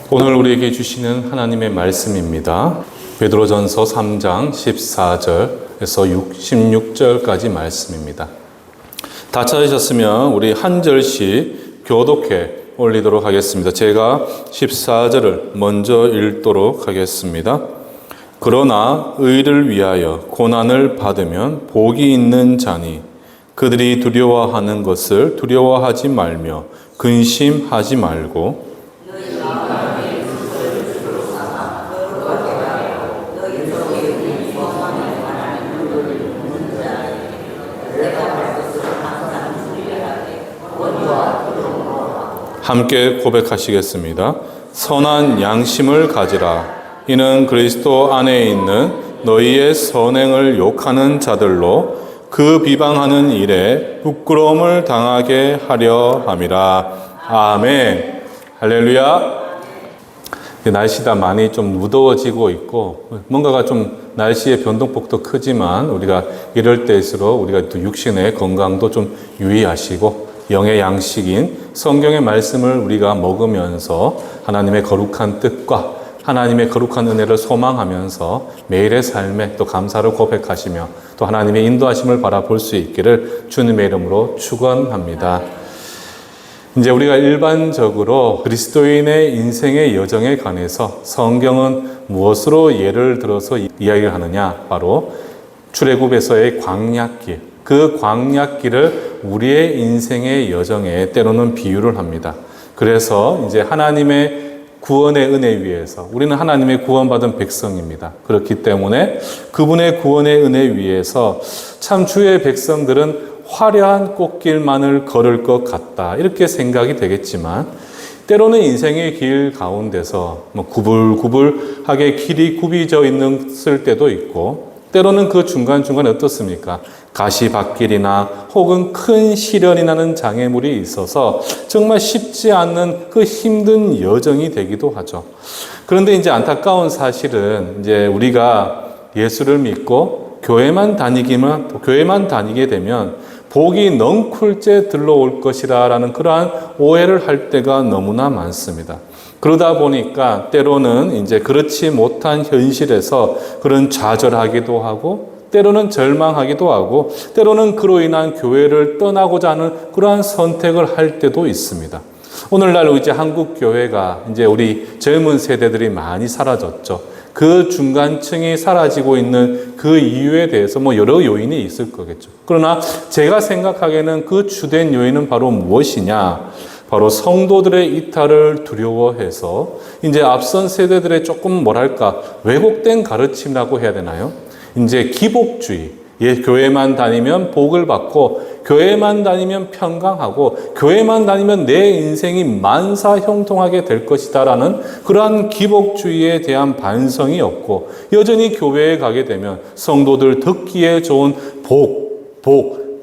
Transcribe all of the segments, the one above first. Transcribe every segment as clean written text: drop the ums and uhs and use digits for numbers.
오늘 우리에게 주시는 하나님의 말씀입니다. 베드로전서 3장 14절에서 16절까지 말씀입니다. 다 찾으셨으면 우리 한 절씩 교독해 올리도록 하겠습니다. 제가 14절을 먼저 읽도록 하겠습니다. 그러나 의를 위하여 고난을 받으면 복이 있는 자니 그들이 두려워하는 것을 두려워하지 말며 근심하지 말고 함께 고백하시겠습니다. 선한 양심을 가지라. 이는 그리스도 안에 있는 너희의 선행을 욕하는 자들로 그 비방하는 일에 부끄러움을 당하게 하려 함이라. 아멘. 할렐루야. 날씨가 많이 좀 무더워지고 있고 뭔가가 좀 날씨의 변동폭도 크지만 우리가 이럴 때일수록 우리가 또 육신의 건강도 좀 유의하시고 영의 양식인 성경의 말씀을 우리가 먹으면서 하나님의 거룩한 뜻과 하나님의 거룩한 은혜를 소망하면서 매일의 삶에 또 감사를 고백하시며 또 하나님의 인도하심을 바라볼 수 있기를 주님의 이름으로 축원합니다. 이제 우리가 일반적으로 그리스도인의 인생의 여정에 관해서 성경은 무엇으로 예를 들어서 이야기를 하느냐? 바로 출애굽에서의 광야길, 그 광야길을 우리의 인생의 여정에 때로는 비유를 합니다. 그래서 이제 하나님의 구원의 은혜 위에서 우리는 하나님의 구원받은 백성입니다. 그렇기 때문에 그분의 구원의 은혜 위에서 참 주의 백성들은 화려한 꽃길만을 걸을 것 같다 이렇게 생각이 되겠지만 때로는 인생의 길 가운데서 구불구불하게 길이 굽이져 있을 때도 있고 때로는 그 중간중간에 어떻습니까? 가시밭길이나 혹은 큰 시련이 나는 장애물이 있어서 정말 쉽지 않는 그 힘든 여정이 되기도 하죠. 그런데 이제 안타까운 사실은 이제 우리가 예수를 믿고 교회만 다니게 되면 복이 넝쿨째 들러올 것이라는 그러한 오해를 할 때가 너무나 많습니다. 그러다 보니까 때로는 이제 그렇지 못한 현실에서 그런 좌절하기도 하고 때로는 절망하기도 하고 때로는 그로 인한 교회를 떠나고자 하는 그러한 선택을 할 때도 있습니다. 오늘날 이제 한국 교회가 이제 우리 젊은 세대들이 많이 사라졌죠. 그 중간층이 사라지고 있는 그 이유에 대해서 여러 요인이 있을 거겠죠. 그러나 제가 생각하기에는 그 주된 요인은 바로 무엇이냐? 바로 성도들의 이탈을 두려워해서 이제 앞선 세대들의 조금 왜곡된 가르침이라고 해야 되나요? 이제 기복주의, 교회만 다니면 복을 받고 교회만 다니면 평강하고 교회만 다니면 내 인생이 만사형통하게 될 것이다라는 그러한 기복주의에 대한 반성이 없고 여전히 교회에 가게 되면 성도들 듣기에 좋은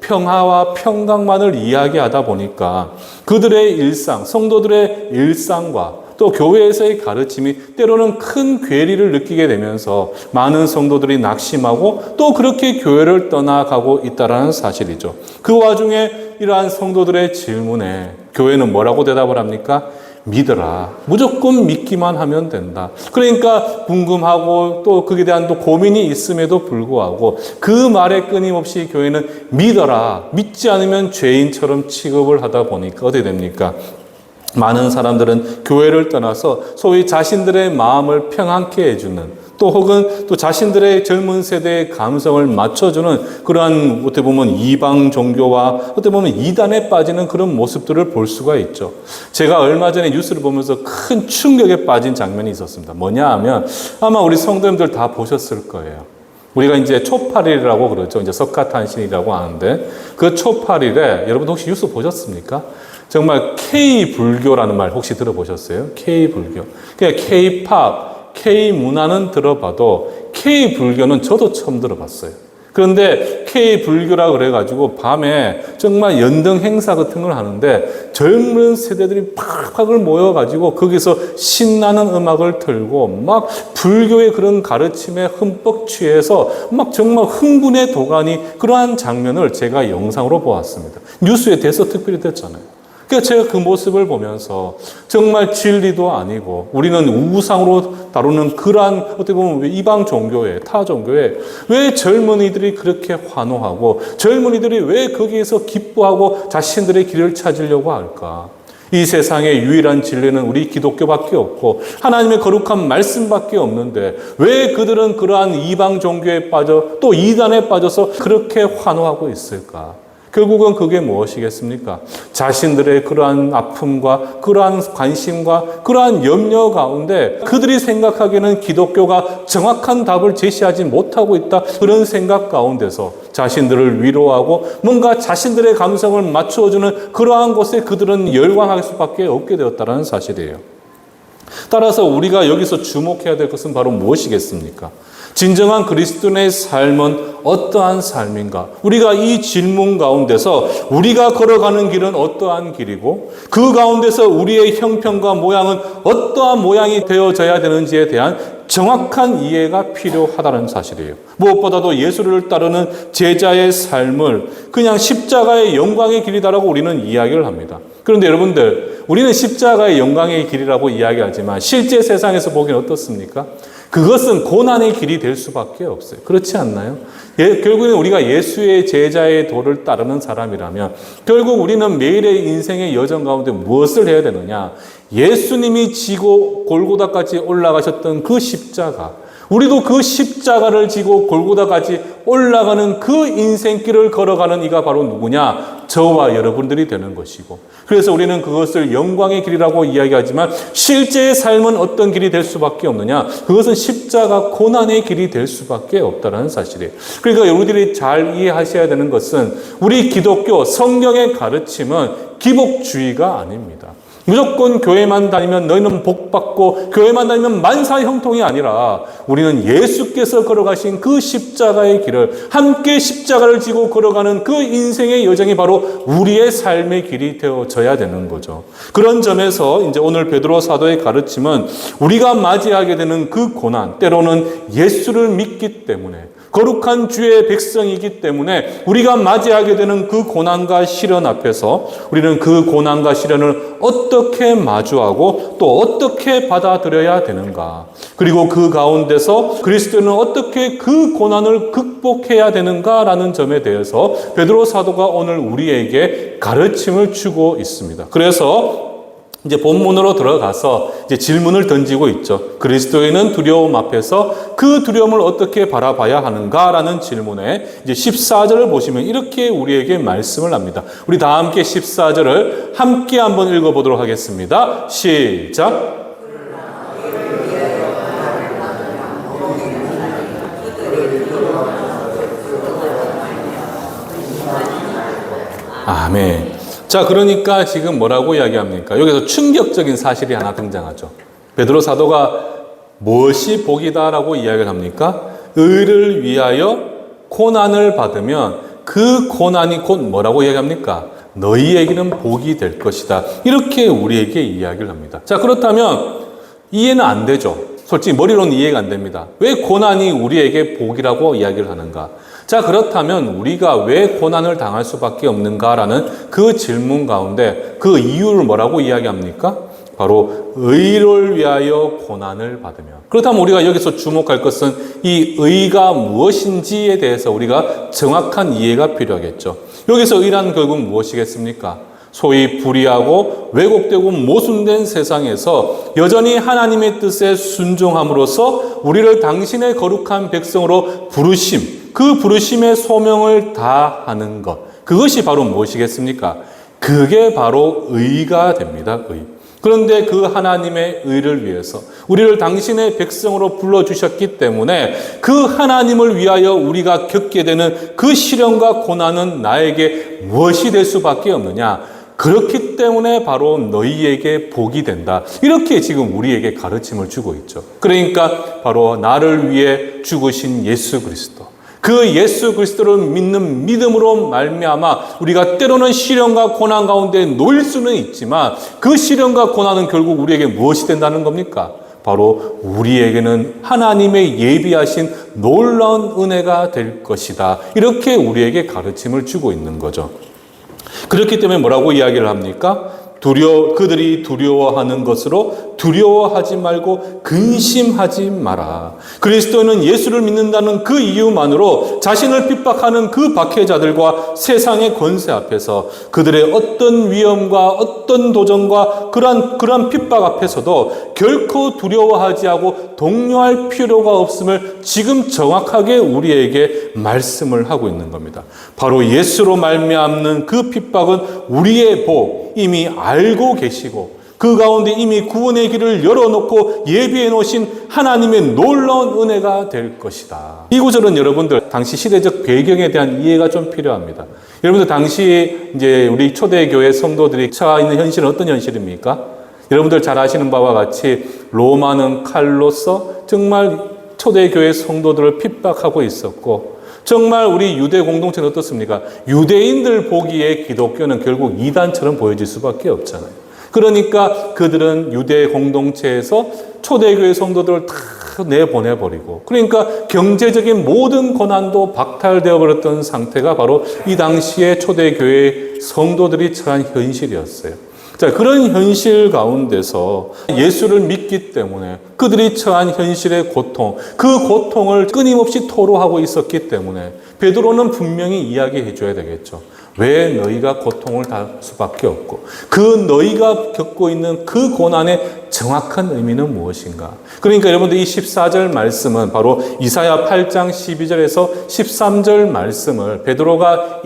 평화와 평강만을 이야기하다 보니까 그들의 일상, 성도들의 일상과 또 교회에서의 가르침이 때로는 큰 괴리를 느끼게 되면서 많은 성도들이 낙심하고 또 그렇게 교회를 떠나가고 있다는 사실이죠. 그 와중에 이러한 성도들의 질문에 교회는 뭐라고 대답을 합니까? 믿어라. 무조건 믿기만 하면 된다. 그러니까 궁금하고 또 그에 대한 또 고민이 있음에도 불구하고 그 말에 끊임없이 교회는 믿어라. 믿지 않으면 죄인처럼 취급을 하다 보니까 어떻게 됩니까? 많은 사람들은 교회를 떠나서 소위 자신들의 마음을 평안케 해주는 또 혹은 또 자신들의 젊은 세대의 감성을 맞춰주는 그러한 어떻게 보면 이방 종교와 어떻게 보면 이단에 빠지는 그런 모습들을 볼 수가 있죠. 제가 얼마 전에 뉴스를 보면서 큰 충격에 빠진 장면이 있었습니다. 뭐냐 하면 아마 우리 성도님들 다 보셨을 거예요. 우리가 이제 초팔일이라고 그러죠. 이제 석가탄신이라고 하는데 그 초팔일에 여러분 혹시 뉴스 보셨습니까? 정말 K-불교라는 말 혹시 들어보셨어요? K-불교. 그러니까 K-팝, K-문화는 들어봐도 K-불교는 저도 처음 들어봤어요. 그런데 K-불교라 그래가지고 밤에 정말 연등 행사 같은 걸 하는데 젊은 세대들이 팍팍을 모여가지고 거기서 신나는 음악을 틀고 막 불교의 그런 가르침에 흠뻑 취해서 막 정말 흥분의 도가니 그러한 장면을 제가 영상으로 보았습니다. 뉴스에 대해서 특별히 됐잖아요. 그러니까 제가 그 모습을 보면서 정말 진리도 아니고 우리는 우상으로 다루는 그러한 어떻게 보면 이방 종교에, 타 종교에 왜 젊은이들이 그렇게 환호하고 젊은이들이 왜 거기에서 기뻐하고 자신들의 길을 찾으려고 할까? 이 세상의 유일한 진리는 우리 기독교밖에 없고 하나님의 거룩한 말씀밖에 없는데 왜 그들은 그러한 이방 종교에 빠져 또 이단에 빠져서 그렇게 환호하고 있을까? 결국은 그게 무엇이겠습니까? 자신들의 그러한 아픔과 그러한 관심과 그러한 염려 가운데 그들이 생각하기에는 기독교가 정확한 답을 제시하지 못하고 있다. 그런 생각 가운데서 자신들을 위로하고 뭔가 자신들의 감성을 맞추어주는 그러한 것에 그들은 열광할 수밖에 없게 되었다는 사실이에요. 따라서 우리가 여기서 주목해야 될 것은 바로 무엇이겠습니까? 진정한 그리스도인의 삶은 어떠한 삶인가? 우리가 이 질문 가운데서 우리가 걸어가는 길은 어떠한 길이고 그 가운데서 우리의 형편과 모양은 어떠한 모양이 되어져야 되는지에 대한 정확한 이해가 필요하다는 사실이에요. 무엇보다도 예수를 따르는 제자의 삶을 그냥 십자가의 영광의 길이다라고 우리는 이야기를 합니다. 그런데 여러분들, 우리는 십자가의 영광의 길이라고 이야기하지만 실제 세상에서 보기엔 어떻습니까? 그것은 고난의 길이 될 수밖에 없어요. 그렇지 않나요? 결국엔 우리가 예수의 제자의 도를 따르는 사람이라면 결국 우리는 매일의 인생의 여정 가운데 무엇을 해야 되느냐? 예수님이 지고 골고다까지 올라가셨던 그 십자가, 우리도 그 십자가를 지고 골고다까지 올라가는 그 인생길을 걸어가는 이가 바로 누구냐? 저와 여러분들이 되는 것이고, 그래서 우리는 그것을 영광의 길이라고 이야기하지만 실제의 삶은 어떤 길이 될 수밖에 없느냐? 그것은 십자가 고난의 길이 될 수밖에 없다는 사실이에요. 그러니까 여러분들이 잘 이해하셔야 되는 것은 우리 기독교 성경의 가르침은 기복주의가 아닙니다. 무조건 교회만 다니면 너희는 복받고 교회만 다니면 만사 형통이 아니라 우리는 예수께서 걸어가신 그 십자가의 길을 함께 십자가를 지고 걸어가는 그 인생의 여정이 바로 우리의 삶의 길이 되어져야 되는 거죠. 그런 점에서 이제 오늘 베드로 사도의 가르침은 우리가 맞이하게 되는 그 고난, 때로는 예수를 믿기 때문에 거룩한 주의 백성이기 때문에 우리가 맞이하게 되는 그 고난과 시련 앞에서 우리는 그 고난과 시련을 어떻게 마주하고 또 어떻게 받아들여야 되는가, 그리고 그 가운데서 그리스도는 어떻게 그 고난을 극복해야 되는가라는 점에 대해서 베드로 사도가 오늘 우리에게 가르침을 주고 있습니다. 그래서 이제 본문으로 들어가서 이제 질문을 던지고 있죠. 그리스도인은 두려움 앞에서 그 두려움을 어떻게 바라봐야 하는가라는 질문에 이제 14절을 보시면 이렇게 우리에게 말씀을 합니다. 우리 다 함께 14절을 함께 한번 읽어보도록 하겠습니다. 시작. 아멘. 자, 그러니까 지금 뭐라고 이야기합니까? 여기서 충격적인 사실이 하나 등장하죠. 베드로 사도가 무엇이 복이다라고 이야기를 합니까? 의를 위하여 고난을 받으면 그 고난이 곧 뭐라고 이야기합니까? 너희에게는 복이 될 것이다. 이렇게 우리에게 이야기를 합니다. 자, 그렇다면 이해는 안 되죠. 솔직히 머리로는 이해가 안 됩니다. 왜 고난이 우리에게 복이라고 이야기를 하는가? 자, 그렇다면 우리가 왜 고난을 당할 수밖에 없는가라는 그 질문 가운데 그 이유를 뭐라고 이야기합니까? 바로 의를 위하여 고난을 받으며. 그렇다면 우리가 여기서 주목할 것은 이 의가 무엇인지에 대해서 우리가 정확한 이해가 필요하겠죠. 여기서 의란 결국 무엇이겠습니까? 소위 불의하고 왜곡되고 모순된 세상에서 여전히 하나님의 뜻에 순종함으로써 우리를 당신의 거룩한 백성으로 부르심, 그 부르심의 소명을 다하는 것, 그것이 바로 무엇이겠습니까? 그게 바로 의가 됩니다. 의. 그런데 그 하나님의 의를 위해서 우리를 당신의 백성으로 불러주셨기 때문에 그 하나님을 위하여 우리가 겪게 되는 그 시련과 고난은 나에게 무엇이 될 수밖에 없느냐? 그렇기 때문에 바로 너희에게 복이 된다. 이렇게 지금 우리에게 가르침을 주고 있죠. 그러니까 바로 나를 위해 죽으신 예수 그리스도, 그 예수 그리스도를 믿는 믿음으로 말미암아 우리가 때로는 시련과 고난 가운데 놓일 수는 있지만 그 시련과 고난은 결국 우리에게 무엇이 된다는 겁니까? 바로 우리에게는 하나님의 예비하신 놀라운 은혜가 될 것이다. 이렇게 우리에게 가르침을 주고 있는 거죠. 그렇기 때문에 뭐라고 이야기를 합니까? 그들이 두려워하는 것으로 두려워하지 말고 근심하지 마라. 그리스도는 예수를 믿는다는 그 이유만으로 자신을 핍박하는 그 박해자들과 세상의 권세 앞에서 그들의 어떤 위험과 어떤 도전과 그러한 핍박 앞에서도 결코 두려워하지 않고 동요할 필요가 없음을 지금 정확하게 우리에게 말씀을 하고 있는 겁니다. 바로 예수로 말미암는 그 핍박은 우리의 복, 이미 알고 계시고 그 가운데 이미 구원의 길을 열어놓고 예비해 놓으신 하나님의 놀라운 은혜가 될 것이다. 이 구절은 여러분들 당시 시대적 배경에 대한 이해가 좀 필요합니다. 여러분들 당시 이제 우리 초대교회 성도들이 처해 있는 현실은 어떤 현실입니까? 여러분들 잘 아시는 바와 같이 로마는 칼로서 정말 초대교회 성도들을 핍박하고 있었고, 정말 우리 유대 공동체는 어떻습니까? 유대인들 보기에 기독교는 결국 이단처럼 보여질 수밖에 없잖아요. 그러니까 그들은 유대 공동체에서 초대교회 성도들을 다 내보내버리고, 그러니까 경제적인 모든 고난도 박탈되어 버렸던 상태가 바로 이 당시에 초대교회 성도들이 처한 현실이었어요. 자, 그런 현실 가운데서 예수를 믿기 때문에 그들이 처한 현실의 고통, 그 고통을 끊임없이 토로하고 있었기 때문에 베드로는 분명히 이야기해 줘야 되겠죠. 왜 너희가 고통을 당할 수밖에 없고 그 너희가 겪고 있는 그 고난의 정확한 의미는 무엇인가? 그러니까 여러분들 이 14절 말씀은 바로 이사야 8장 12절에서 13절 말씀을 베드로가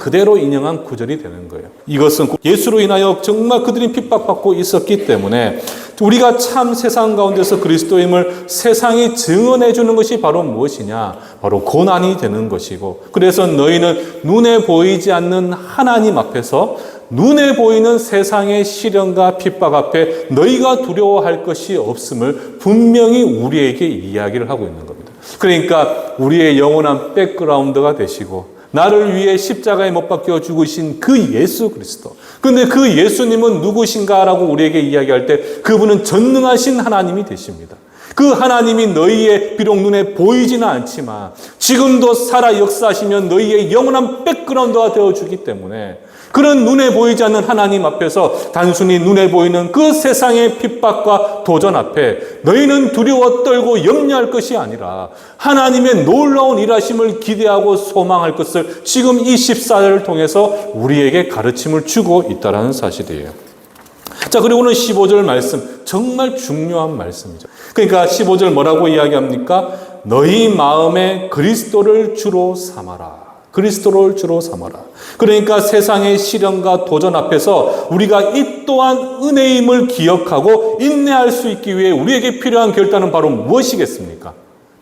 그대로 인용한 구절이 되는 거예요. 이것은 예수로 인하여 정말 그들이 핍박받고 있었기 때문에 우리가 참 세상 가운데서 그리스도임을 세상이 증언해 주는 것이 바로 무엇이냐? 바로 고난이 되는 것이고, 그래서 너희는 눈에 보이지 않는 하나님 앞에서 눈에 보이는 세상의 시련과 핍박 앞에 너희가 두려워할 것이 없음을 분명히 우리에게 이야기를 하고 있는 겁니다. 그러니까 우리의 영원한 백그라운드가 되시고 나를 위해 십자가에 못 박혀 죽으신 그 예수 그리스도. 근데 그 예수님은 누구신가라고 우리에게 이야기할 때 그분은 전능하신 하나님이 되십니다. 그 하나님이 너희의 비록 눈에 보이지는 않지만 지금도 살아 역사하시면 너희의 영원한 백그라운드가 되어주기 때문에 그런 눈에 보이지 않는 하나님 앞에서 단순히 눈에 보이는 그 세상의 핍박과 도전 앞에 너희는 두려워 떨고 염려할 것이 아니라 하나님의 놀라운 일하심을 기대하고 소망할 것을 지금 이 14절을 통해서 우리에게 가르침을 주고 있다는 사실이에요. 자, 그리고는 15절 말씀, 정말 중요한 말씀이죠. 그러니까 15절 뭐라고 이야기합니까? 너희 마음에 그리스도를 주로 삼아라. 그리스도를 주로 삼아라. 그러니까 세상의 시련과 도전 앞에서 우리가 이 또한 은혜임을 기억하고 인내할 수 있기 위해 우리에게 필요한 결단은 바로 무엇이겠습니까?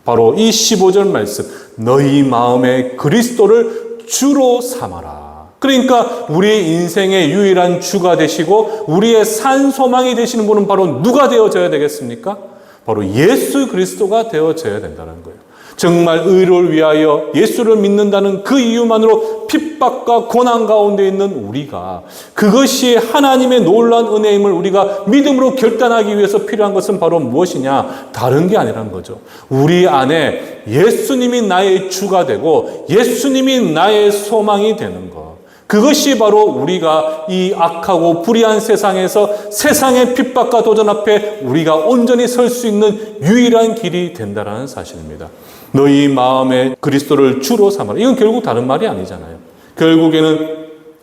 바로 이 15절 말씀, 너희 마음에 그리스도를 주로 삼아라. 그러니까 우리의 인생의 유일한 주가 되시고 우리의 산 소망이 되시는 분은 바로 누가 되어져야 되겠습니까? 바로 예수 그리스도가 되어져야 된다는 거예요. 정말 의를 위하여 예수를 믿는다는 그 이유만으로 핍박과 고난 가운데 있는 우리가, 그것이 하나님의 놀라운 은혜임을 우리가 믿음으로 결단하기 위해서 필요한 것은 바로 무엇이냐? 다른 게 아니란 거죠. 우리 안에 예수님이 나의 주가 되고 예수님이 나의 소망이 되는 것. 그것이 바로 우리가 이 악하고 불의한 세상에서 세상의 핍박과 도전 앞에 우리가 온전히 설 수 있는 유일한 길이 된다는 사실입니다. 너희 마음에 그리스도를 주로 삼아라. 이건 결국 다른 말이 아니잖아요. 결국에는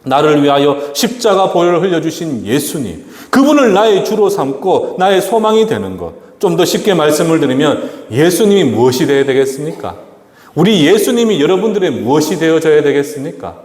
나를 위하여 십자가 보혈을 흘려주신 예수님, 그분을 나의 주로 삼고 나의 소망이 되는 것. 좀 더 쉽게 말씀을 드리면 예수님이 무엇이 되어야 되겠습니까? 우리 예수님이 여러분들의 무엇이 되어져야 되겠습니까?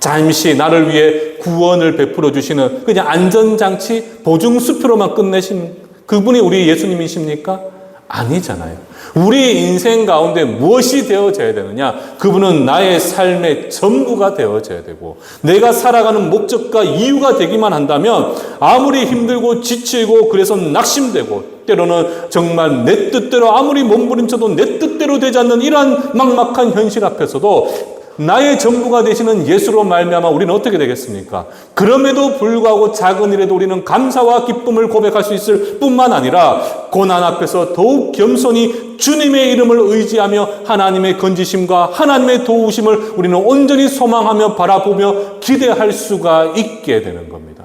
잠시 나를 위해 구원을 베풀어 주시는 그냥 안전장치, 보증수표로만 끝내신 그분이 우리 예수님이십니까? 아니잖아요. 우리 인생 가운데 무엇이 되어져야 되느냐? 그분은 나의 삶의 전부가 되어져야 되고 내가 살아가는 목적과 이유가 되기만 한다면 아무리 힘들고 지치고 그래서 낙심되고 때로는 정말 내 뜻대로 아무리 몸부림쳐도 내 뜻대로 되지 않는 이러한 막막한 현실 앞에서도 나의 전부가 되시는 예수로 말미암아 우리는 어떻게 되겠습니까? 그럼에도 불구하고 작은 일에도 우리는 감사와 기쁨을 고백할 수 있을 뿐만 아니라 고난 앞에서 더욱 겸손히 주님의 이름을 의지하며 하나님의 건지심과 하나님의 도우심을 우리는 온전히 소망하며 바라보며 기대할 수가 있게 되는 겁니다.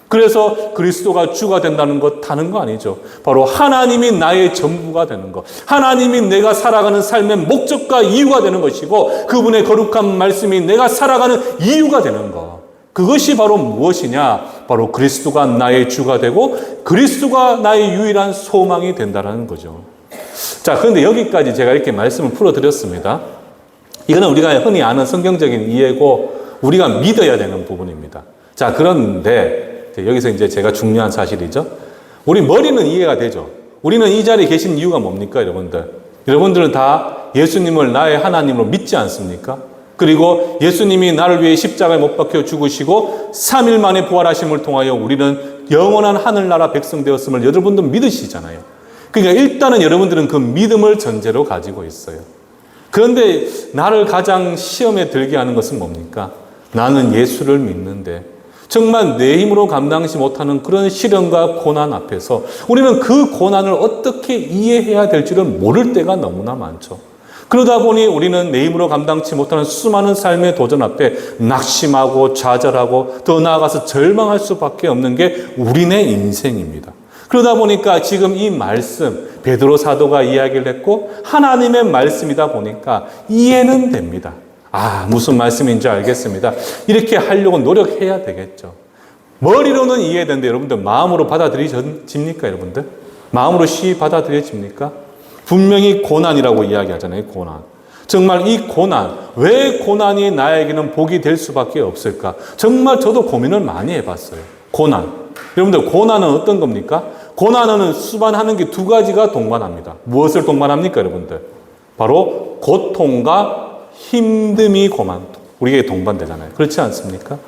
그래서 그리스도가 주가 된다는 것 다른 거 아니죠. 바로 하나님이 나의 전부가 되는 것, 하나님이 내가 살아가는 삶의 목적과 이유가 되는 것이고 그분의 거룩한 말씀이 내가 살아가는 이유가 되는 것. 그것이 바로 무엇이냐? 바로 그리스도가 나의 주가 되고 그리스도가 나의 유일한 소망이 된다는 거죠. 자, 그런데 여기까지 제가 이렇게 말씀을 풀어드렸습니다. 이거는 우리가 흔히 아는 성경적인 이해고 우리가 믿어야 되는 부분입니다. 자, 그런데 여기서 이제 제가 중요한 사실이죠. 우리 머리는 이해가 되죠. 우리는 이 자리에 계신 이유가 뭡니까, 여러분들? 여러분들은 다 예수님을 나의 하나님으로 믿지 않습니까? 그리고 예수님이 나를 위해 십자가에 못 박혀 죽으시고 3일 만에 부활하심을 통하여 우리는 영원한 하늘나라 백성 되었음을 여러분도 믿으시잖아요. 그러니까 일단은 여러분들은 그 믿음을 전제로 가지고 있어요. 그런데 나를 가장 시험에 들게 하는 것은 뭡니까? 나는 예수를 믿는데 정말 내 힘으로 감당하지 못하는 그런 시련과 고난 앞에서 우리는 그 고난을 어떻게 이해해야 될지를 모를 때가 너무나 많죠. 그러다 보니 우리는 내 힘으로 감당치 못하는 수많은 삶의 도전 앞에 낙심하고 좌절하고 더 나아가서 절망할 수밖에 없는 게 우리네 인생입니다. 그러다 보니까 지금 이 말씀, 베드로 사도가 이야기를 했고 하나님의 말씀이다 보니까 이해는 됩니다. 아, 무슨 말씀인지 알겠습니다. 이렇게 하려고 노력해야 되겠죠. 머리로는 이해되는데 여러분들 마음으로 받아들여집니까, 여러분들? 마음으로 쉬이 받아들여집니까? 분명히 고난이라고 이야기하잖아요, 고난. 정말 이 고난, 왜 고난이 나에게는 복이 될 수밖에 없을까? 정말 저도 고민을 많이 해봤어요. 고난. 여러분들, 고난은 어떤 겁니까? 고난은 수반하는 게 두 가지가 동반합니다. 무엇을 동반합니까, 여러분들? 바로 고통과 힘듦이 우리에게 동반되잖아요. 그렇지 않습니까?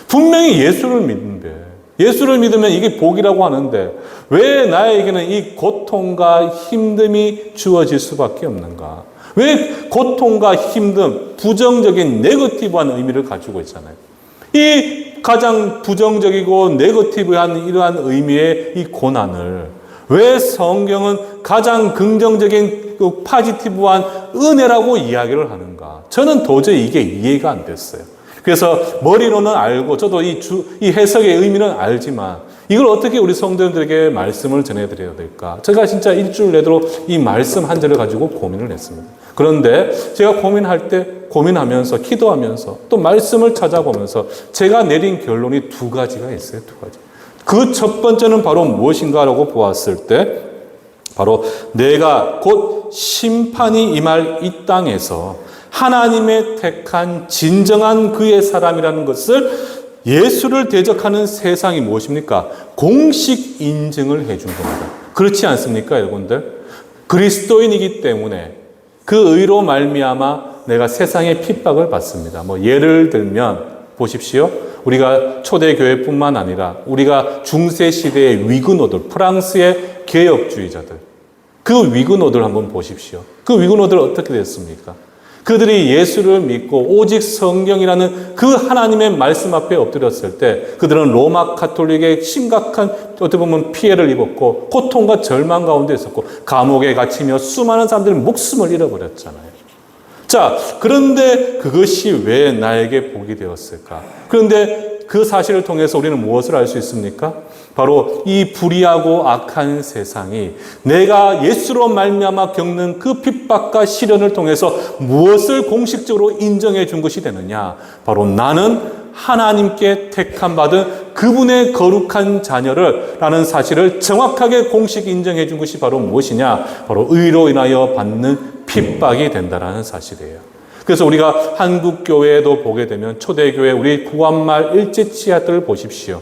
분명히 예수를 믿는데, 예수를 믿으면 이게 복이라고 하는데 왜 나에게는 이 고통과 힘듦이 주어질 수밖에 없는가? 왜 고통과 힘듦, 부정적인 네거티브한 의미를 가지고 있잖아요. 이 가장 부정적이고 네거티브한 이러한 의미의 이 고난을 왜 성경은 가장 긍정적인 파지티브한 은혜라고 이야기를 하는가? 저는 도저히 이게 이해가 안 됐어요. 그래서 머리로는 알고 저도 이 해석의 의미는 알지만 이걸 어떻게 우리 성도님들에게 말씀을 전해드려야 될까? 제가 진짜 일주일 내도록 이 말씀 한 절을 가지고 고민을 했습니다. 그런데 제가 고민하면서 기도하면서 또 말씀을 찾아보면서 제가 내린 결론이 두 가지가 있어요. 두 가지. 그 첫 번째는 바로 무엇인가라고 보았을 때 바로 내가 곧 심판이 임할 이 땅에서 하나님의 택한 진정한 그의 사람이라는 것을 예수를 대적하는 세상이 무엇입니까? 공식 인증을 해준 겁니다. 그렇지 않습니까, 여러분들? 그리스도인이기 때문에 그 의로 말미암아 내가 세상의 핍박을 받습니다. 예를 들면 보십시오. 우리가 초대교회뿐만 아니라 우리가 중세시대의 위그노들, 프랑스의 개혁주의자들, 그 위그노들 한번 보십시오. 그 위그노들 어떻게 됐습니까? 그들이 예수를 믿고 오직 성경이라는 그 하나님의 말씀 앞에 엎드렸을 때 그들은 로마 카톨릭의 심각한 어떻게 보면 피해를 입었고 고통과 절망 가운데 있었고 감옥에 갇히며 수많은 사람들이 목숨을 잃어버렸잖아요. 자, 그런데 그것이 왜 나에게 복이 되었을까? 그런데 그 사실을 통해서 우리는 무엇을 알 수 있습니까? 바로 이 불의하고 악한 세상이 내가 예수로 말미암아 겪는 그 핍박과 시련을 통해서 무엇을 공식적으로 인정해 준 것이 되느냐? 바로 나는 하나님께 택함 받은 그분의 거룩한 자녀를 라는 사실을 정확하게 공식 인정해 준 것이 바로 무엇이냐? 바로 의로 인하여 받는 핍박이 된다는 사실이에요. 그래서 우리가 한국교회에도 보게 되면 초대교회 우리 구한말 일제치하들을 보십시오.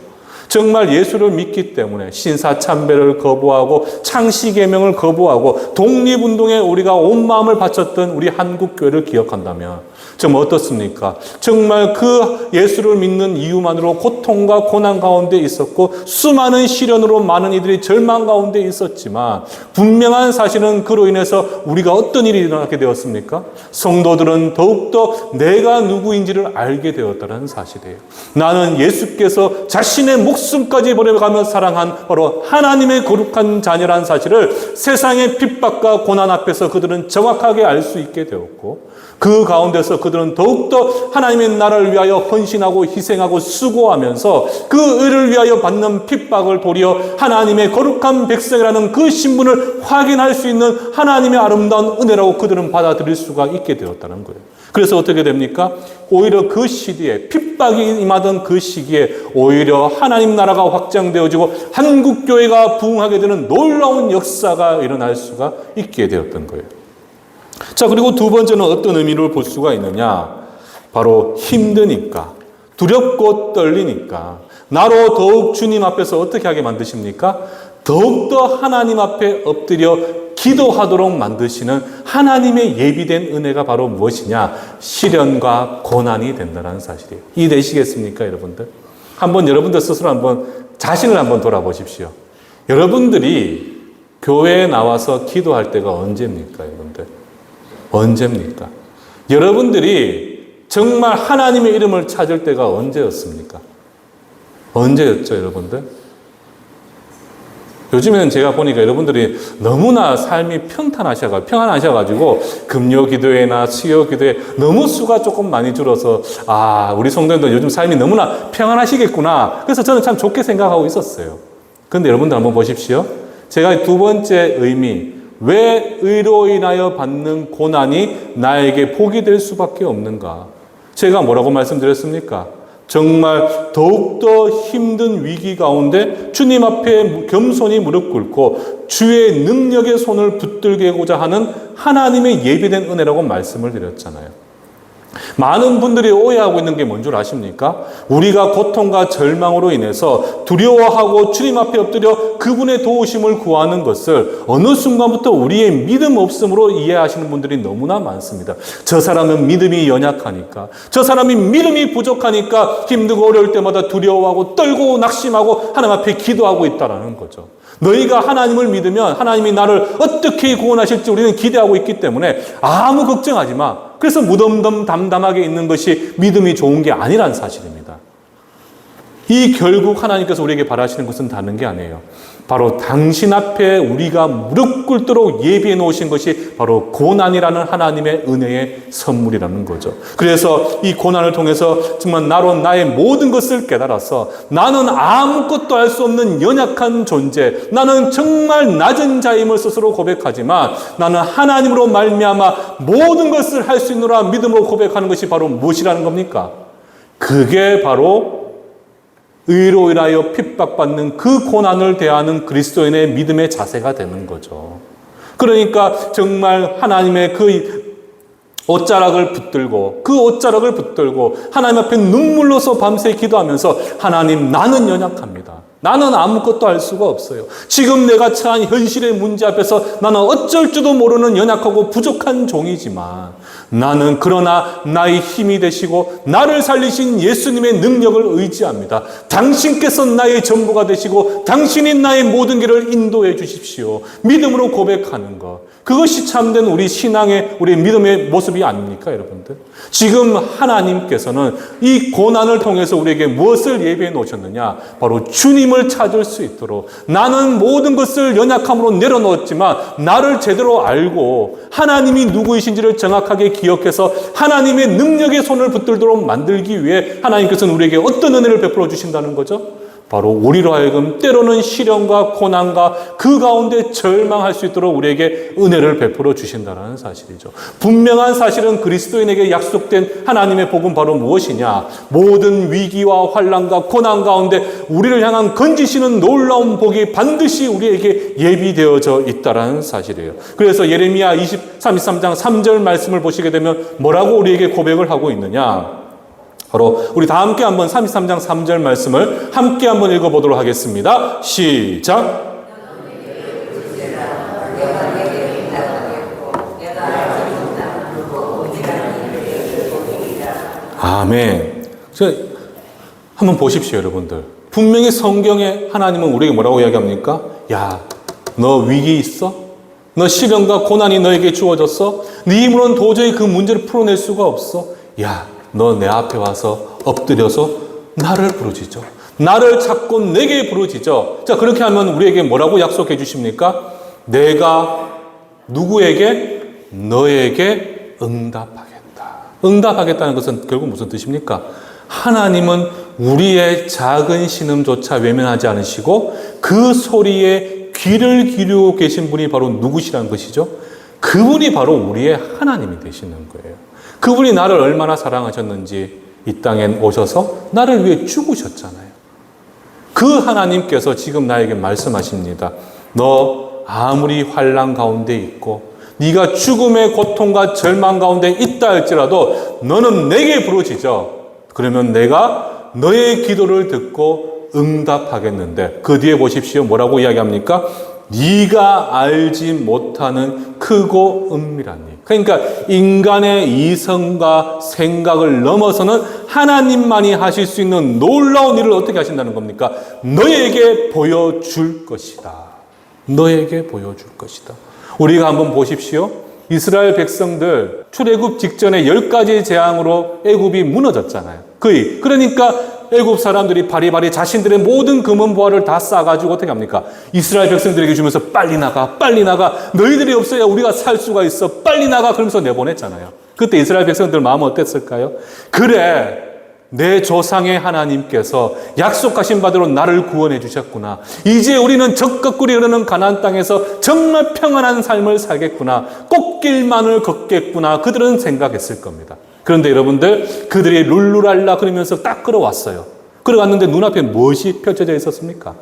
정말 예수를 믿기 때문에 신사참배를 거부하고 창시계명을 거부하고 독립운동에 우리가 온 마음을 바쳤던 우리 한국교회를 기억한다면 정말 어떻습니까? 정말 그 예수를 믿는 이유만으로 고통과 고난 가운데 있었고 수많은 시련으로 많은 이들이 절망 가운데 있었지만 분명한 사실은 그로 인해서 우리가 어떤 일이 일어나게 되었습니까? 성도들은 더욱더 내가 누구인지를 알게 되었다는 사실이에요. 나는 예수께서 자신의 목숨까지 버려가며 사랑한 바로 하나님의 거룩한 자녀라는 사실을 세상의 핍박과 고난 앞에서 그들은 정확하게 알 수 있게 되었고 그 가운데서 그들은 더욱더 하나님의 나라를 위하여 헌신하고 희생하고 수고하면서 그 의를 위하여 받는 핍박을 도리어 하나님의 거룩한 백성이라는 그 신분을 확인할 수 있는 하나님의 아름다운 은혜라고 그들은 받아들일 수가 있게 되었다는 거예요. 그래서 어떻게 됩니까? 오히려 그 시기에 핍박이 임하던 그 시기에 오히려 하나님 나라가 확장되어지고 한국교회가 부흥하게 되는 놀라운 역사가 일어날 수가 있게 되었던 거예요. 자, 그리고 두 번째는 어떤 의미를 볼 수가 있느냐? 바로 힘드니까, 두렵고 떨리니까, 나로 더욱 주님 앞에서 어떻게 하게 만드십니까? 더욱더 하나님 앞에 엎드려 기도하도록 만드시는 하나님의 예비된 은혜가 바로 무엇이냐? 시련과 고난이 된다는 사실이에요. 이해되시겠습니까, 여러분들? 한번 여러분들 스스로 한번 자신을 한번 돌아보십시오. 여러분들이 교회에 나와서 기도할 때가 언제입니까, 여러분들? 언제입니까? 여러분들이 정말 하나님의 이름을 찾을 때가 언제였습니까? 언제였죠, 여러분들? 요즘에는 제가 보니까 여러분들이 너무나 삶이 평안하셔가지고 금요 기도회나 수요 기도회 너무 수가 조금 많이 줄어서 우리 성도님들 요즘 삶이 너무나 평안하시겠구나. 그래서 저는 참 좋게 생각하고 있었어요. 그런데 여러분들 한번 보십시오. 제가 두 번째 의미, 왜 의로 인하여 받는 고난이 나에게 복이 될 수밖에 없는가? 제가 뭐라고 말씀드렸습니까? 정말 더욱더 힘든 위기 가운데 주님 앞에 겸손히 무릎 꿇고 주의 능력의 손을 붙들고자 하는 하나님의 예비된 은혜라고 말씀을 드렸잖아요. 많은 분들이 오해하고 있는 게 뭔 줄 아십니까? 우리가 고통과 절망으로 인해서 두려워하고 주님 앞에 엎드려 그분의 도우심을 구하는 것을 어느 순간부터 우리의 믿음 없음으로 이해하시는 분들이 너무나 많습니다. 저 사람은 믿음이 연약하니까, 저 사람이 믿음이 부족하니까 힘들고 어려울 때마다 두려워하고 떨고 낙심하고 하나님 앞에 기도하고 있다라는 거죠. 너희가 하나님을 믿으면 하나님이 나를 어떻게 구원하실지 우리는 기대하고 있기 때문에 아무 걱정하지 마. 그래서 무덤덤 담담하게 있는 것이 믿음이 좋은 게 아니라는 사실입니다. 이 결국 하나님께서 우리에게 바라시는 것은 다른 게 아니에요. 바로 당신 앞에 우리가 무릎 꿇도록 예비해 놓으신 것이 바로 고난이라는 하나님의 은혜의 선물이라는 거죠. 그래서 이 고난을 통해서 정말 나로 나의 모든 것을 깨달아서 나는 아무것도 할 수 없는 연약한 존재, 나는 정말 낮은 자임을 스스로 고백하지만 나는 하나님으로 말미암아 모든 것을 할 수 있노라 믿음으로 고백하는 것이 바로 무엇이라는 겁니까? 그게 바로 의로 인하여 핍박받는 그 고난을 대하는 그리스도인의 믿음의 자세가 되는 거죠. 그러니까 정말 하나님의 그 옷자락을 붙들고 하나님 앞에 눈물로서 밤새 기도하면서 하나님, 나는 연약합니다. 나는 아무것도 할 수가 없어요. 지금 내가 처한 현실의 문제 앞에서 나는 어쩔 줄도 모르는 연약하고 부족한 종이지만 나는 그러나 나의 힘이 되시고 나를 살리신 예수님의 능력을 의지합니다. 당신께서 나의 전부가 되시고 당신이 나의 모든 길을 인도해 주십시오. 믿음으로 고백하는 것. 그것이 참된 우리 신앙의, 우리 믿음의 모습이 아닙니까, 여러분들? 지금 하나님께서는 이 고난을 통해서 우리에게 무엇을 예비해 놓으셨느냐? 바로 주님을 찾을 수 있도록, 나는 모든 것을 연약함으로 내려놓았지만 나를 제대로 알고 하나님이 누구이신지를 정확하게 기억해서 하나님의 능력의 손을 붙들도록 만들기 위해 하나님께서는 우리에게 어떤 은혜를 베풀어 주신다는 거죠? 바로 우리로 하여금 때로는 시련과 고난과 그 가운데 절망할 수 있도록 우리에게 은혜를 베풀어 주신다는 사실이죠. 분명한 사실은 그리스도인에게 약속된 하나님의 복은 바로 무엇이냐? 모든 위기와 환난과 고난 가운데 우리를 향한 건지시는 놀라운 복이 반드시 우리에게 예비되어져 있다는 사실이에요. 그래서 예레미야 33장 3절 말씀을 보시게 되면 뭐라고 우리에게 고백을 하고 있느냐? 바로 우리 다 함께 한번 33장 3절 말씀을 함께 한번 읽어보도록 하겠습니다. 시작! 아멘. 한번 보십시오, 여러분들. 분명히 성경에 하나님은 우리에게 뭐라고 이야기합니까? 야, 너 위기 있어? 너 시련과 고난이 너에게 주어졌어? 네 힘으로는 도저히 그 문제를 풀어낼 수가 없어? 야, 너 내 앞에 와서 엎드려서 나를 부르짖어. 나를 찾고 내게 부르짖어. 자, 그렇게 하면 우리에게 뭐라고 약속해 주십니까? 내가 누구에게? 너에게 응답하겠다. 응답하겠다는 것은 결국 무슨 뜻입니까? 하나님은 우리의 작은 신음조차 외면하지 않으시고 그 소리에 귀를 기울이고 계신 분이 바로 누구시라는 것이죠? 그분이 바로 우리의 하나님이 되시는 거예요. 그분이 나를 얼마나 사랑하셨는지 이 땅에 오셔서 나를 위해 죽으셨잖아요. 그 하나님께서 지금 나에게 말씀하십니다. 너 아무리 환난 가운데 있고 네가 죽음의 고통과 절망 가운데 있다 할지라도 너는 내게 부르짖어. 그러면 내가 너의 기도를 듣고 응답하겠는데 그 뒤에 보십시오. 뭐라고 이야기합니까? 네가 알지 못하는 크고 은밀한 일. 그러니까 인간의 이성과 생각을 넘어서는 하나님만이 하실 수 있는 놀라운 일을 어떻게 하신다는 겁니까? 너에게 보여줄 것이다. 너에게 보여줄 것이다. 우리가 한번 보십시오. 이스라엘 백성들 출애굽 직전에 10가지 재앙으로 애굽이 무너졌잖아요. 그러니까 애굽 사람들이 바리바리 자신들의 모든 금은 보화를 다 싸가지고 어떻게 합니까? 이스라엘 백성들에게 주면서 빨리 나가, 빨리 나가. 너희들이 없어야 우리가 살 수가 있어. 빨리 나가. 그러면서 내보냈잖아요. 그때 이스라엘 백성들 마음은 어땠을까요? 그래, 내 조상의 하나님께서 약속하신 바대로 나를 구원해 주셨구나. 이제 우리는 적극꿀이 흐르는 가나안 땅에서 정말 평안한 삶을 살겠구나. 꽃길만을 걷겠구나. 그들은 생각했을 겁니다. 그런데 여러분들, 그들이 룰루랄라 그러면서 딱 걸어왔어요. 걸어갔는데 눈앞에 무엇이 펼쳐져 있었습니까?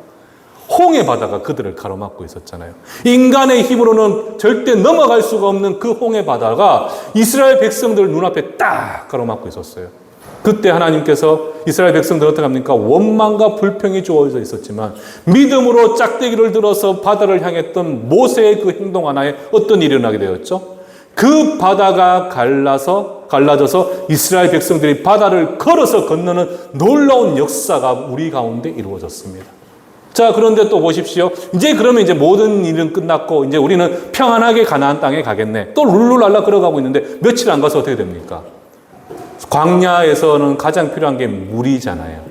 홍해 바다가 그들을 가로막고 있었잖아요. 인간의 힘으로는 절대 넘어갈 수가 없는 그 홍해 바다가 이스라엘 백성들 눈앞에 딱 가로막고 있었어요. 그때 하나님께서 이스라엘 백성들 어떻게 합니까? 원망과 불평이 주어져 있었지만 믿음으로 짝대기를 들어서 바다를 향했던 모세의 그 행동 하나에 어떤 일이 일어나게 되었죠? 그 바다가 갈라져서 이스라엘 백성들이 바다를 걸어서 건너는 놀라운 역사가 우리 가운데 이루어졌습니다. 자, 그런데 또 보십시오. 그러면 모든 일은 끝났고 이제 우리는 평안하게 가나안 땅에 가겠네. 또 룰루랄라 걸어가고 있는데 며칠 안 가서 어떻게 됩니까? 광야에서는 가장 필요한 게 물이잖아요.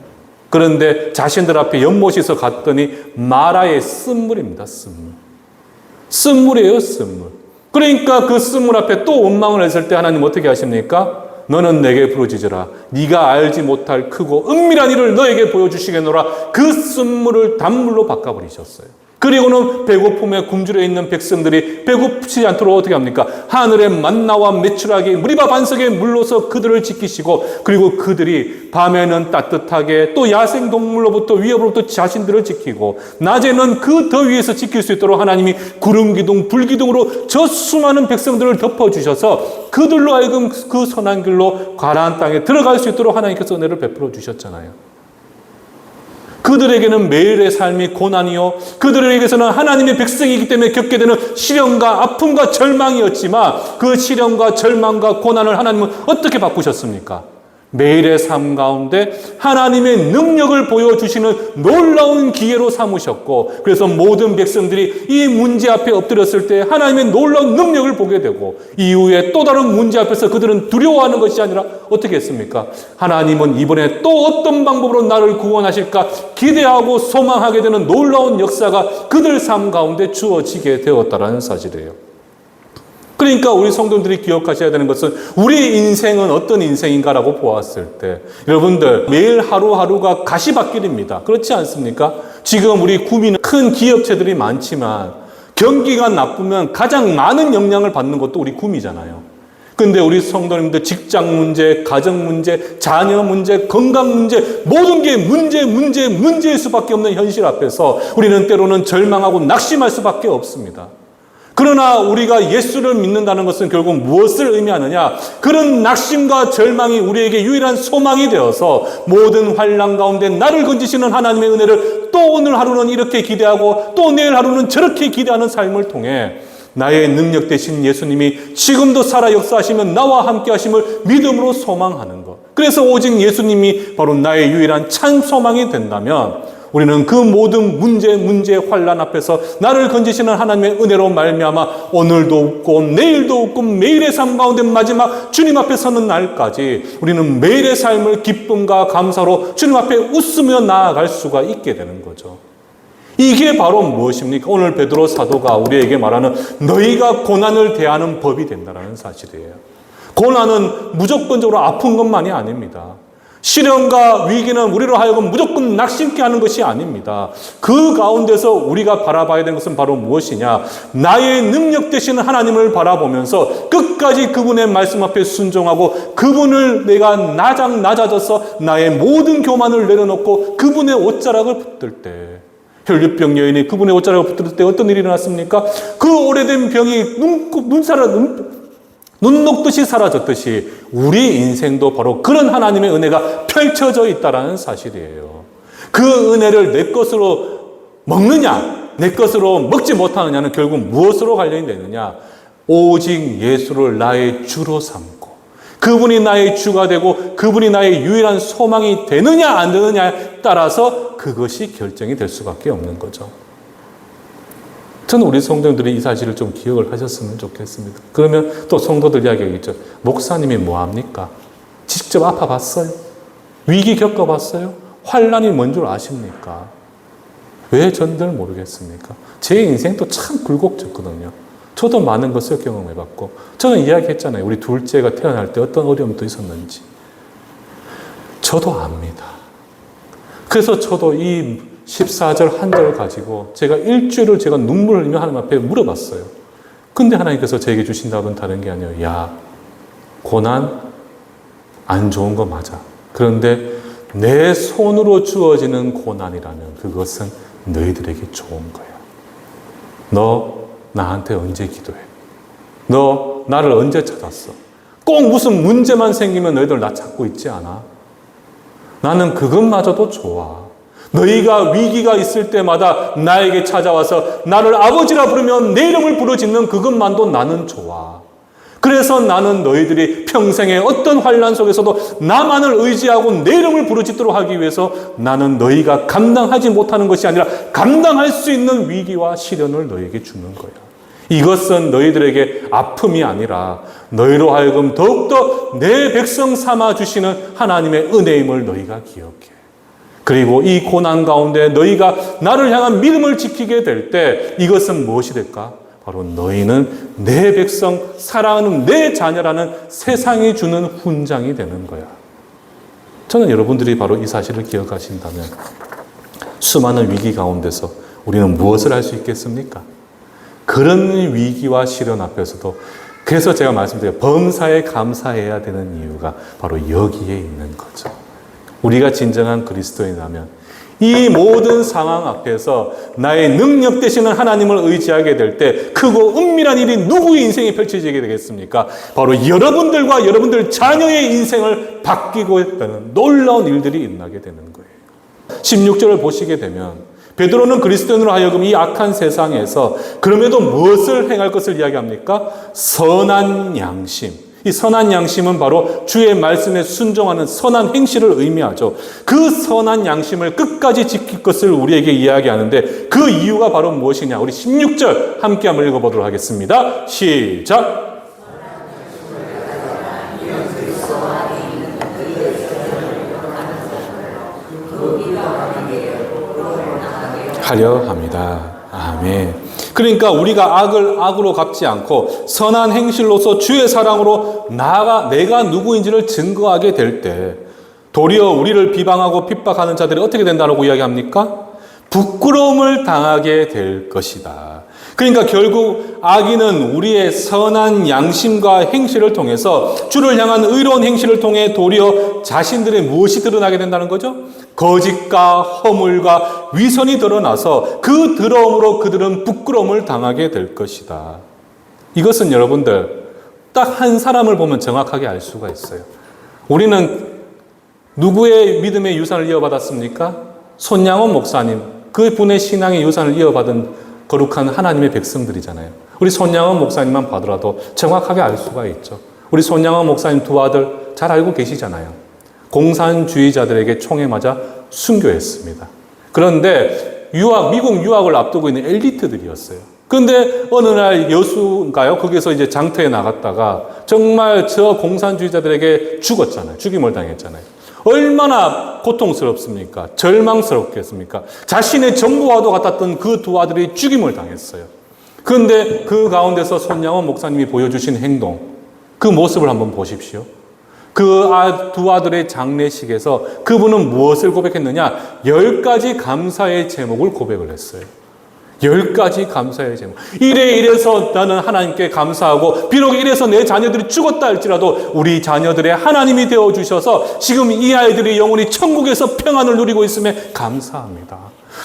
그런데 자신들 앞에 연못에서 갔더니 마라의 쓴물입니다. 쓴물이에요, 쓴물. 그러니까 그 쓴물 앞에 또 원망을 했을 때 하나님 어떻게 하십니까? 너는 내게 부르짖으라. 네가 알지 못할 크고 은밀한 일을 너에게 보여주시겠노라. 그 쓴물을 단물로 바꿔버리셨어요. 그리고는 배고픔에 굶주려 있는 백성들이 배고프지 않도록 어떻게 합니까? 하늘의 만나와 메추라기 무리밥 반석에 물러서 그들을 지키시고, 그리고 그들이 밤에는 따뜻하게 또 야생동물로부터 위협으로부터 자신들을 지키고, 낮에는 그 더위에서 지킬 수 있도록 하나님이 구름기둥 불기둥으로 저 수많은 백성들을 덮어주셔서 그들로 하여금 그 선한 길로 가나안 땅에 들어갈 수 있도록 하나님께서 은혜를 베풀어 주셨잖아요. 그들에게는 매일의 삶이 고난이요, 그들에게서는 하나님의 백성이기 때문에 겪게 되는 시련과 아픔과 절망이었지만 그 시련과 절망과 고난을 하나님은 어떻게 바꾸셨습니까? 매일의 삶 가운데 하나님의 능력을 보여주시는 놀라운 기회로 삼으셨고, 그래서 모든 백성들이 이 문제 앞에 엎드렸을 때 하나님의 놀라운 능력을 보게 되고, 이후에 또 다른 문제 앞에서 그들은 두려워하는 것이 아니라 어떻게 했습니까? 하나님은 이번에 또 어떤 방법으로 나를 구원하실까 기대하고 소망하게 되는 놀라운 역사가 그들 삶 가운데 주어지게 되었다는 사실이에요. 그러니까 우리 성도들이 기억하셔야 되는 것은 우리 인생은 어떤 인생인가라고 보았을 때, 여러분들 매일 하루하루가 가시밭길입니다. 그렇지 않습니까? 지금 우리 구미는 큰 기업체들이 많지만 경기가 나쁘면 가장 많은 영향을 받는 것도 우리 구미잖아요. 근데 우리 성도님들 직장 문제, 가정 문제, 자녀 문제, 건강 문제, 모든 게 문제일 수밖에 없는 현실 앞에서 우리는 때로는 절망하고 낙심할 수밖에 없습니다. 그러나 우리가 예수를 믿는다는 것은 결국 무엇을 의미하느냐? 그런 낙심과 절망이 우리에게 유일한 소망이 되어서 모든 환난 가운데 나를 건지시는 하나님의 은혜를 또 오늘 하루는 이렇게 기대하고 또 내일 하루는 저렇게 기대하는 삶을 통해 나의 능력 되신 예수님이 지금도 살아 역사하시면 나와 함께 하심을 믿음으로 소망하는 것. 그래서 오직 예수님이 바로 나의 유일한 참 소망이 된다면 우리는 그 모든 문제, 환난 앞에서 나를 건지시는 하나님의 은혜로 말미암아 오늘도 웃고 내일도 웃고 매일의 삶 가운데 마지막 주님 앞에 서는 날까지 우리는 매일의 삶을 기쁨과 감사로 주님 앞에 웃으며 나아갈 수가 있게 되는 거죠. 이게 바로 무엇입니까? 오늘 베드로 사도가 우리에게 말하는 너희가 고난을 대하는 법이 된다는 사실이에요. 고난은 무조건적으로 아픈 것만이 아닙니다. 시련과 위기는 우리로 하여금 무조건 낙심케 하는 것이 아닙니다. 그 가운데서 우리가 바라봐야 되는 것은 바로 무엇이냐? 나의 능력 되시는 하나님을 바라보면서 끝까지 그분의 말씀 앞에 순종하고 그분을 내가 낮아져서 나의 모든 교만을 내려놓고 그분의 옷자락을 붙들 때, 혈류병 여인이 그분의 옷자락을 붙들 때 어떤 일이 일어났습니까? 그 오래된 병이 눈 녹듯이 사라졌듯이 우리 인생도 바로 그런 하나님의 은혜가 펼쳐져 있다는 사실이에요. 그 은혜를 내 것으로 먹느냐, 내 것으로 먹지 못하느냐는 결국 무엇으로 관련이 되느냐? 오직 예수를 나의 주로 삼고 그분이 나의 주가 되고 그분이 나의 유일한 소망이 되느냐 안 되느냐에 따라서 그것이 결정이 될 수밖에 없는 거죠. 저는 우리 성도들이 이 사실을 좀 기억을 하셨으면 좋겠습니다. 그러면 또 성도들 이야기하겠죠. 목사님이 뭐합니까? 직접 아파봤어요? 위기 겪어봤어요? 환난이 뭔 줄 아십니까? 왜 전들 모르겠습니까? 제 인생도 참 굴곡졌거든요. 저도 많은 것을 경험해봤고 저는 이야기했잖아요. 우리 둘째가 태어날 때 어떤 어려움도 있었는지. 저도 압니다. 그래서 저도 이 14절 한 절을 가지고 제가 일주일을 제가 눈물을 흘리며 하나님 앞에 물어봤어요. 근데 하나님께서 저에게 주신 답은 다른 게 아니에요. 야, 고난 안 좋은 거 맞아. 그런데 내 손으로 주어지는 고난이라면 그것은 너희들에게 좋은 거야. 너 나한테 언제 기도해? 너 나를 언제 찾았어? 꼭 무슨 문제만 생기면 너희들 나 찾고 있지 않아? 나는 그것마저도 좋아. 너희가 위기가 있을 때마다 나에게 찾아와서 나를 아버지라 부르면 내 이름을 부르짖는 그것만도 나는 좋아. 그래서 나는 너희들이 평생에 어떤 환난 속에서도 나만을 의지하고 내 이름을 부르짖도록 하기 위해서 나는 너희가 감당하지 못하는 것이 아니라 감당할 수 있는 위기와 시련을 너희에게 주는 거야. 이것은 너희들에게 아픔이 아니라 너희로 하여금 더욱더 내 백성 삼아 주시는 하나님의 은혜임을 너희가 기억해. 그리고 이 고난 가운데 너희가 나를 향한 믿음을 지키게 될 때 이것은 무엇이 될까? 바로 너희는 내 백성, 사랑하는 내 자녀라는 세상이 주는 훈장이 되는 거야. 저는 여러분들이 바로 이 사실을 기억하신다면 수많은 위기 가운데서 우리는 무엇을 할 수 있겠습니까? 그런 위기와 시련 앞에서도 그래서 제가 말씀드려요. 범사에 감사해야 되는 이유가 바로 여기에 있는 거죠. 우리가 진정한 그리스도인이라면 이 모든 상황 앞에서 나의 능력 되시는 하나님을 의지하게 될 때 크고 은밀한 일이 누구의 인생에 펼쳐지게 되겠습니까? 바로 여러분들과 여러분들 자녀의 인생을 바뀌고 있다는 놀라운 일들이 일어나게 되는 거예요. 16절을 보시게 되면 베드로는 그리스도인으로 하여금 이 악한 세상에서 그럼에도 무엇을 행할 것을 이야기합니까? 선한 양심. 이 선한 양심은 바로 주의 말씀에 순종하는 선한 행실을 의미하죠. 그 선한 양심을 끝까지 지킬 것을 우리에게 이야기하는데 그 이유가 바로 무엇이냐? 우리 16절 함께 한번 읽어보도록 하겠습니다. 시작! 하려 합니다. 아멘. 그러니까 우리가 악을 악으로 갚지 않고 선한 행실로서 주의 사랑으로 내가 누구인지를 증거하게 될 때 도리어 우리를 비방하고 핍박하는 자들이 어떻게 된다고 이야기합니까? 부끄러움을 당하게 될 것이다. 그러니까 결국 악인은 우리의 선한 양심과 행실을 통해서 주를 향한 의로운 행실을 통해 도리어 자신들의 무엇이 드러나게 된다는 거죠? 거짓과 허물과 위선이 드러나서 그 더러움으로 그들은 부끄러움을 당하게 될 것이다. 이것은 여러분들 딱 한 사람을 보면 정확하게 알 수가 있어요. 우리는 누구의 믿음의 유산을 이어받았습니까? 손양원 목사님, 그분의 신앙의 유산을 이어받은 거룩한 하나님의 백성들이잖아요. 우리 손양원 목사님만 봐더라도 정확하게 알 수가 있죠. 우리 손양원 목사님 두 아들 잘 알고 계시잖아요. 공산주의자들에게 총에 맞아 순교했습니다. 그런데 미국 유학을 앞두고 있는 엘리트들이었어요. 그런데 어느 날 여수인가요? 거기서 이제 장터에 나갔다가 정말 저 공산주의자들에게 죽었잖아요. 죽임을 당했잖아요. 얼마나 고통스럽습니까? 절망스럽겠습니까? 자신의 전부와도 같았던 그 두 아들이 죽임을 당했어요. 그런데 그 가운데서 손양원 목사님이 보여주신 행동, 그 모습을 한번 보십시오. 그 두 아들의 장례식에서 그분은 무엇을 고백했느냐? 10가지 감사의 제목을 고백을 했어요. 10가지 감사의 제목. 이래서 나는 하나님께 감사하고, 비록 이래서 내 자녀들이 죽었다 할지라도 우리 자녀들의 하나님이 되어주셔서 지금 이 아이들이 영원히 천국에서 평안을 누리고 있음에 감사합니다.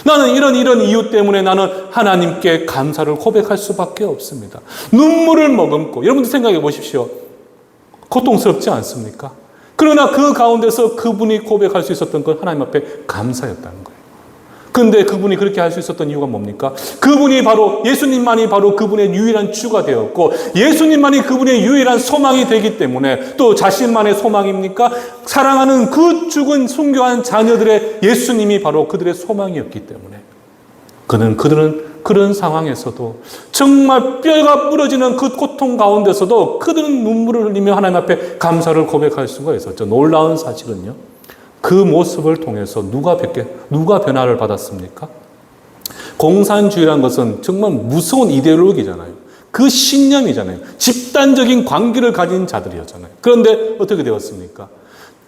나는 이런 이유 때문에 나는 하나님께 감사를 고백할 수밖에 없습니다. 눈물을 머금고, 여러분들 생각해 보십시오. 고통스럽지 않습니까? 그러나 그 가운데서 그분이 고백할 수 있었던 건 하나님 앞에 감사였다는 거예요. 그런데 그분이 그렇게 할 수 있었던 이유가 뭡니까? 예수님만이 바로 그분의 유일한 주가 되었고, 예수님만이 그분의 유일한 소망이 되기 때문에, 또 자신만의 소망입니까? 사랑하는 그 죽은 순교한 자녀들의 예수님이 바로 그들의 소망이었기 때문에 그들은 그런 상황에서도 정말 뼈가 부러지는 그 고통 가운데서도 그들은 눈물을 흘리며 하나님 앞에 감사를 고백할 수가 있었죠. 놀라운 사실은요, 그 모습을 통해서 누가 변화를 받았습니까? 공산주의라는 것은 정말 무서운 이데올로기잖아요. 그 신념이잖아요. 집단적인 관계를 가진 자들이었잖아요. 그런데 어떻게 되었습니까?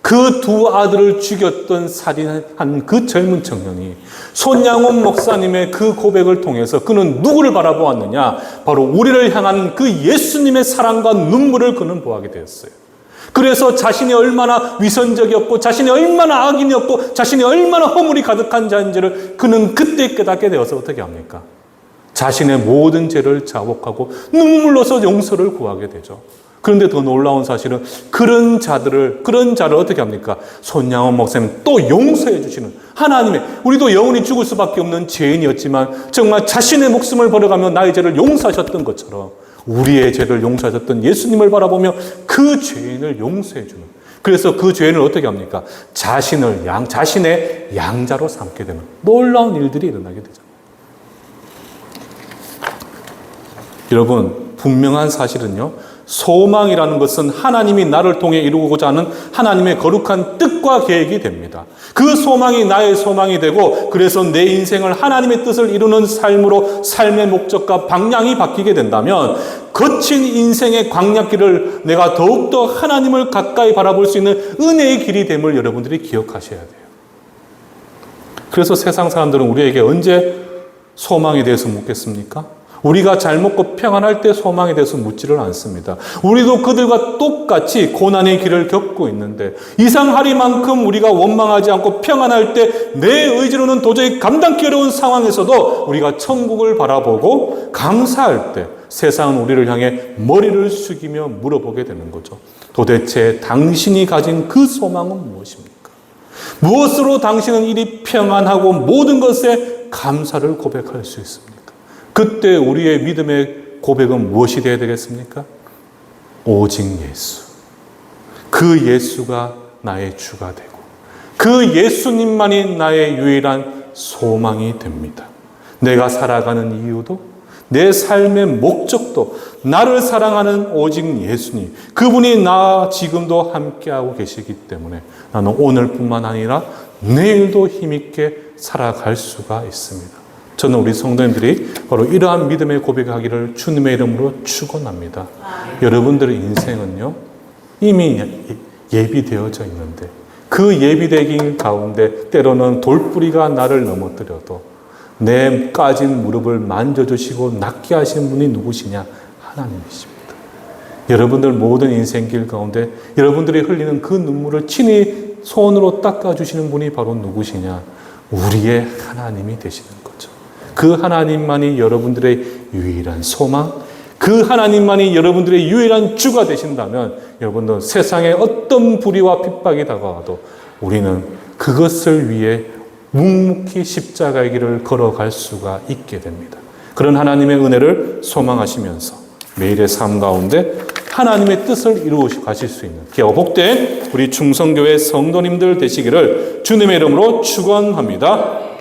그 두 아들을 죽였던 살인한 그 젊은 청년이 손양원 목사님의 그 고백을 통해서 그는 누구를 바라보았느냐? 바로 우리를 향한 그 예수님의 사랑과 눈물을 그는 보게 되었어요. 그래서 자신이 얼마나 위선적이었고, 자신이 얼마나 악인이었고, 자신이 얼마나 허물이 가득한 자인지를 그는 그때 깨닫게 되어서 어떻게 합니까? 자신의 모든 죄를 자복하고 눈물로서 용서를 구하게 되죠. 그런데 더 놀라운 사실은 그런 자를 어떻게 합니까? 손양원 목사님 또 용서해 주시는 하나님의, 우리도 영원히 죽을 수밖에 없는 죄인이었지만 정말 자신의 목숨을 버려가며 나의 죄를 용서하셨던 것처럼 우리의 죄를 용서하셨던 예수님을 바라보며 그 죄인을 용서해 주는, 그래서 그 죄인을 어떻게 합니까? 자신의 양자로 삼게 되는 놀라운 일들이 일어나게 되잖아요. 여러분, 분명한 사실은요, 소망이라는 것은 하나님이 나를 통해 이루고자 하는 하나님의 거룩한 뜻과 계획이 됩니다. 그 소망이 나의 소망이 되고, 그래서 내 인생을 하나님의 뜻을 이루는 삶으로 삶의 목적과 방향이 바뀌게 된다면 거친 인생의 광야길을 내가 더욱더 하나님을 가까이 바라볼 수 있는 은혜의 길이 됨을 여러분들이 기억하셔야 돼요. 그래서 세상 사람들은 우리에게 언제 소망에 대해서 묻겠습니까? 우리가 잘 먹고 평안할 때 소망에 대해서 묻지를 않습니다. 우리도 그들과 똑같이 고난의 길을 겪고 있는데, 이상하리만큼 우리가 원망하지 않고 평안할 때 내 의지로는 도저히 감당하기 어려운 상황에서도 우리가 천국을 바라보고 감사할 때 세상은 우리를 향해 머리를 숙이며 물어보게 되는 거죠. 도대체 당신이 가진 그 소망은 무엇입니까? 무엇으로 당신은 이리 평안하고 모든 것에 감사를 고백할 수 있습니까? 그때 우리의 믿음의 고백은 무엇이 되어야 되겠습니까? 오직 예수. 그 예수가 나의 주가 되고 그 예수님만이 나의 유일한 소망이 됩니다. 내가 살아가는 이유도, 내 삶의 목적도 나를 사랑하는 오직 예수님, 그분이 나 지금도 함께하고 계시기 때문에 나는 오늘뿐만 아니라 내일도 힘있게 살아갈 수가 있습니다. 저는 우리 성도님들이 바로 이러한 믿음의 고백하기를 주님의 이름으로 축원합니다. 여러분들의 인생은요, 이미 예비되어져 있는데 그 예비되긴 가운데 때로는 돌뿌리가 나를 넘어뜨려도 내 까진 무릎을 만져주시고 낫게 하신 분이 누구시냐? 하나님이십니다. 여러분들 모든 인생길 가운데 여러분들이 흘리는 그 눈물을 친히 손으로 닦아주시는 분이 바로 누구시냐? 우리의 하나님이 되시는 거죠. 그 하나님만이 여러분들의 유일한 소망, 그 하나님만이 여러분들의 유일한 주가 되신다면 여러분들 세상에 어떤 불의와 핍박이 다가와도 우리는 그것을 위해 묵묵히 십자가의 길을 걸어갈 수가 있게 됩니다. 그런 하나님의 은혜를 소망하시면서 매일의 삶 가운데 하나님의 뜻을 이루어 가실 수 있는 귀하고 복된 우리 충성교회 성도님들 되시기를 주님의 이름으로 축원합니다.